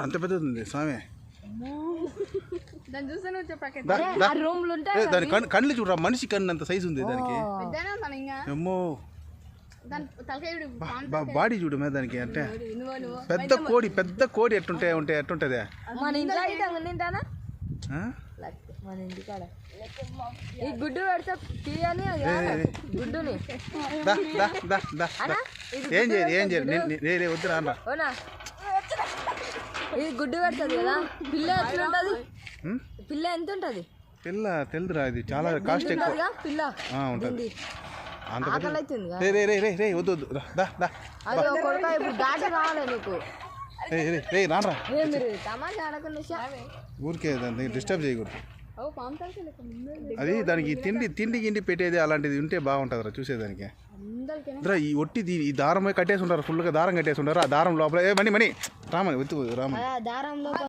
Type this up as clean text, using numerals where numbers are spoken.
అంత పెద్దది ఉంది స్వామి. దాని కళ్ళు చూడరా, మనిషి కన్ను అంత సైజు ఉంది దానికి. అమ్మో బాడీ చూడు మీద దానికి. అంటే పెద్ద కోడి ఎట్టుంటది. గుడ్డు పెడతా తీయాలి గుడ్డుని. ఏం చేయరు వద్దు రానా. ఇది గుడ్డు పెడుతుంది కదా. పిల్ల ఎట్లుంటది? పిల్ల ఎంత ఉంటది? పిల్ల తెలుదురా, ఇది చాలా కాస్ట్ ఎక్కువ. పిల్ల ఉంటుంది. ఆకలి అవుతుంది. వద్దు అదే కొడుక ఇప్పుడు దాటి రావాలి నీకు. రానరా మీరు తమాషా ఆడకుండా ఊరికే దాన్ని డిస్టర్బ్ చేయకూడదు. అది దానికి తిండి గిండి పెట్టేది అలాంటిది ఉంటే బాగుంటుందిరా చూసేదానికి. ఈ ఒట్టి ఈ దారం కట్టేసి ఉంటారు, ఫుల్గా దారం కట్టేసి ఉంటారు. ఆ దారం లోపల మణి రామ వెతుకు రామ.